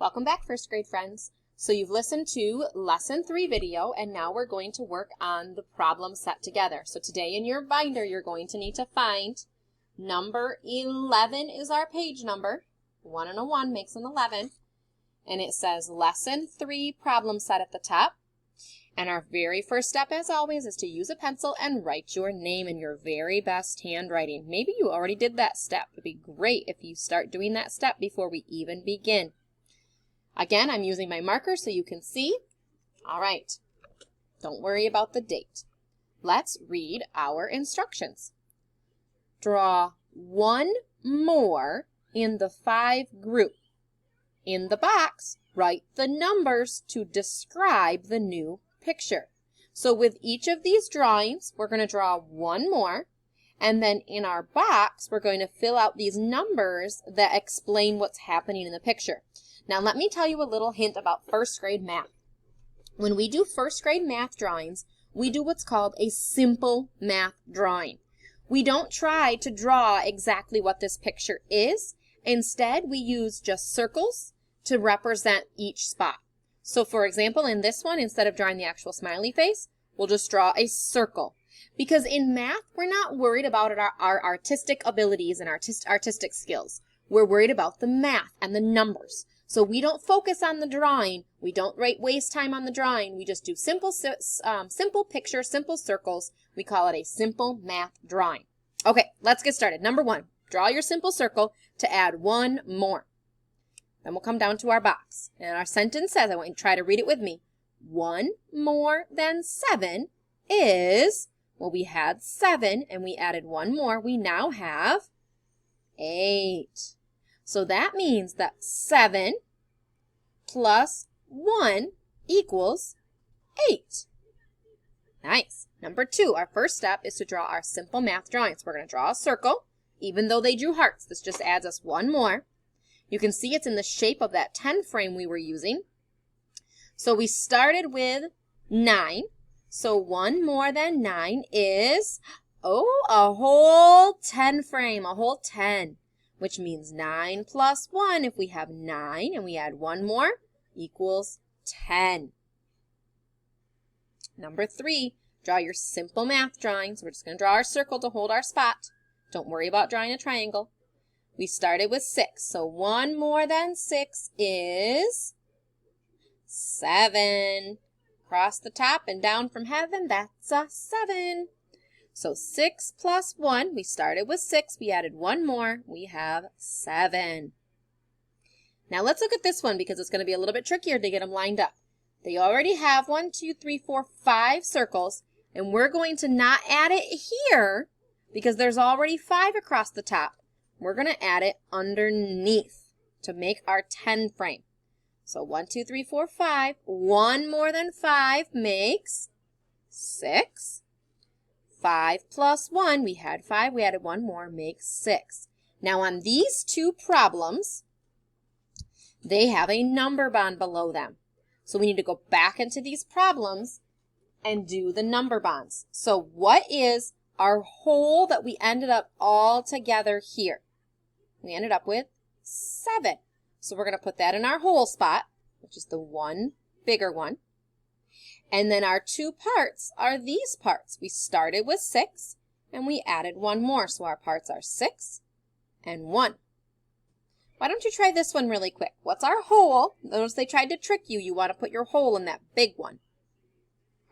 Welcome back, first grade friends. So you've listened to lesson 3 video, and now we're going to work on the problem set together. So today in your binder, you're going to need to find number 11 is our page number. 1 and a 1 makes an 11. And it says lesson 3 problem set at the top. And our very first step, as always, is to use a pencil and write your name in your very best handwriting. Maybe you already did that step. It'd be great if you start doing that step before we even begin. Again, I'm using my marker so you can see. All right, don't worry about the date. Let's read our instructions. Draw one more in the 5 group. In the box, write the numbers to describe the new picture. So with each of these drawings, we're going to draw one more. And then in our box, we're going to fill out these numbers that explain what's happening in the picture. Now let me tell you a little hint about first grade math. When we do first grade math drawings, we do what's called a simple math drawing. We don't try to draw exactly what this picture is. Instead, we use just circles to represent each spot. So for example, in this one, instead of drawing the actual smiley face, we'll just draw a circle. Because in math, we're not worried about our artistic abilities and artistic skills. We're worried about the math and the numbers. So we don't focus on the drawing. We don't waste time on the drawing. We just do simple pictures, simple circles. We call it a simple math drawing. Okay, let's get started. Number 1, draw your simple circle to add one more. Then we'll come down to our box. And our sentence says, I want you to try to read it with me. 1 more than 7 is, well, we had 7 and we added one more. We now have 8. So that means that 7 plus 1 equals 8. Nice. Number 2, our first step is to draw our simple math drawings. We're going to draw a circle. Even though they drew hearts, this just adds us one more. You can see it's in the shape of that 10 frame we were using. So we started with 9. So 1 more than 9 is, a whole 10 frame, a whole 10. Which means 9 plus 1, if we have 9 and we add one more, equals 10. Number 3, draw your simple math drawings. We're just going to draw our circle to hold our spot. Don't worry about drawing a triangle. We started with 6, so 1 more than 6 is 7. Across the top and down from heaven, that's a 7. So 6 plus 1, we started with 6, we added one more, we have 7. Now let's look at this one because it's going to be a little bit trickier to get them lined up. They already have 1, 2, 3, 4, 5 circles, and we're going to not add it here because there's already 5 across the top. We're going to add it underneath to make our 10 frame. So 1, 2, 3, 4, 5. 1 more than 5 makes 6. 5 plus 1, we had 5, we added one more, makes 6. Now on these two problems, they have a number bond below them. So we need to go back into these problems and do the number bonds. So what is our whole that we ended up all together here? We ended up with 7. So we're going to put that in our whole spot, which is the one bigger one. And then our two parts are these parts. We started with 6 and we added one more. So our parts are 6 and 1. Why don't you try this one really quick? What's our whole? Notice they tried to trick you. You want to put your whole in that big one.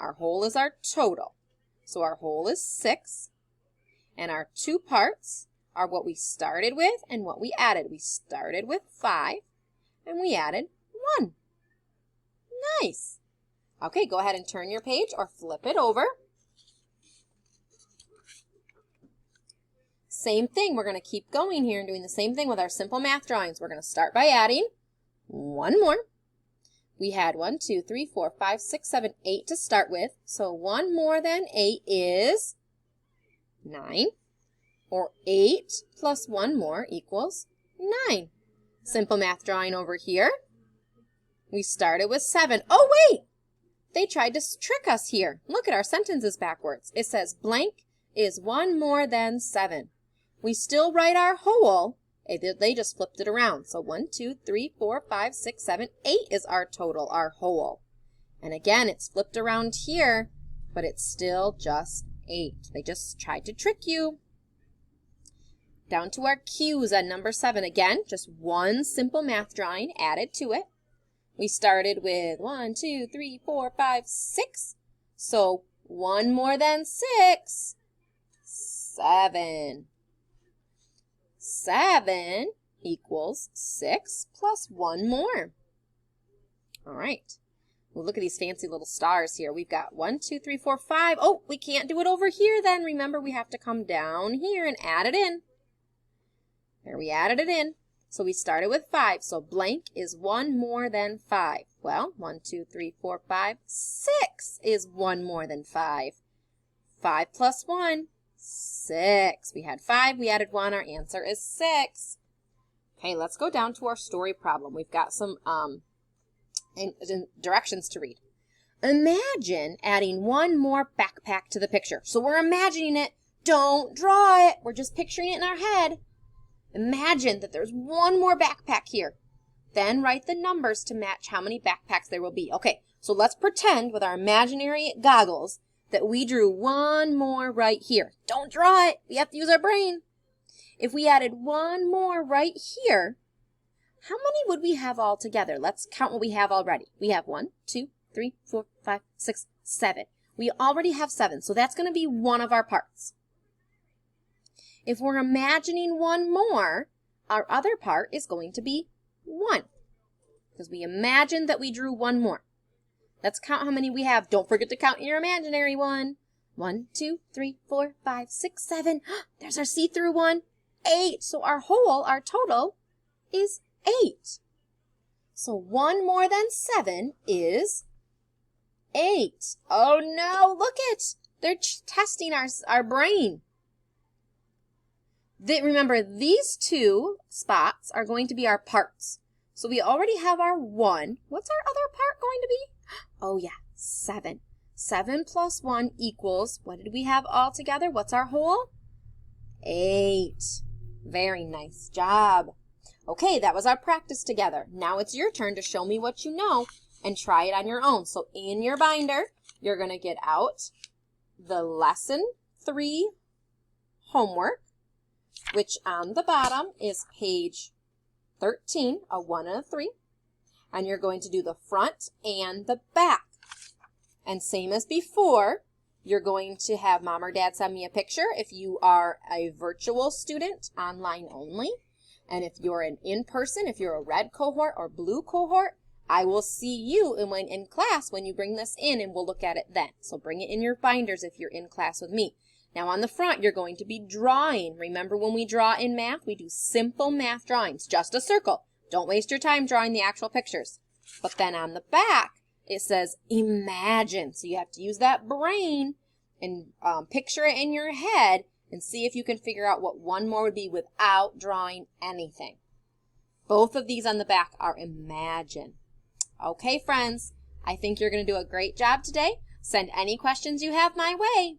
Our whole is our total. So our whole is 6. And our two parts are what we started with and what we added. We started with 5 and we added 1. Nice. Okay, go ahead and turn your page or flip it over. Same thing, we're going to keep going here and doing the same thing with our simple math drawings. We're going to start by adding one more. We had 1, 2, 3, 4, 5, 6, 7, 8 to start with. So 1 more than 8 is 9. Or 8 plus 1 more equals 9. Simple math drawing over here. We started with 7. Oh, wait! They tried to trick us here. Look at our sentences backwards. It says blank is 1 more than 7. We still write our whole, They just flipped it around. So 1, 2, 3, 4, 5, 6, 7, 8 is our total, our whole. And again, it's flipped around here, but it's still just 8. They just tried to trick you. Down to our Q's on number 7. Again, just one simple math drawing added to it. We started with 1, 2, 3, 4, 5, 6. So 1 more than 6, 7. 7 equals 6 plus 1 more. All right. Well, look at these fancy little stars here. We've got 1, 2, 3, 4, 5. Oh, we can't do it over here then. Remember, we have to come down here and add it in. There, we added it in. So we started with 5. So blank is 1 more than 5. Well, 1, 2, 3, 4, 5. 6 is 1 more than 5. 5 plus 1, 6. We had 5. We added 1. Our answer is 6. Okay, let's go down to our story problem. We've got some directions to read. Imagine adding 1 more backpack to the picture. So we're imagining it. Don't draw it. We're just picturing it in our head. Imagine that there's 1 more backpack here. Then write the numbers to match how many backpacks there will be. Okay, so let's pretend with our imaginary goggles that we drew 1 more right here. Don't draw it. We have to use our brain. If we added 1 more right here, how many would we have all together? Let's count what we have already. We have 1, 2, 3, 4, 5, 6, 7. We already have 7, so that's going to be one of our parts. If we're imagining 1 more, our other part is going to be 1, because we imagined that we drew 1 more. Let's count how many we have. Don't forget to count your imaginary one. 1, 2, 3, 4, 5, 6, 7. There's our see-through one. 8. So our whole, our total, is 8. So 1 more than 7 is 8. Oh no, look it. They're testing our brain. Remember, these 2 spots are going to be our parts. So we already have our 1. What's our other part going to be? Oh yeah, 7. 7 plus 1 equals, what did we have all together? What's our whole? 8. Very nice job. Okay, that was our practice together. Now it's your turn to show me what you know and try it on your own. So in your binder, you're going to get out the Lesson 3 homework, which on the bottom is page 13, a 1 and a 3. And you're going to do the front and the back. And same as before, you're going to have Mom or Dad send me a picture if you are a virtual student, online only. And if you're an in-person, if you're a red cohort or blue cohort, I will see you in class when you bring this in, and we'll look at it then. So bring it in your binders if you're in class with me. Now on the front, you're going to be drawing. Remember when we draw in math, we do simple math drawings, just a circle. Don't waste your time drawing the actual pictures. But then on the back, it says imagine. So you have to use that brain and picture it in your head and see if you can figure out what 1 more would be without drawing anything. Both of these on the back are imagine. Okay, friends, I think you're going to do a great job today. Send any questions you have my way.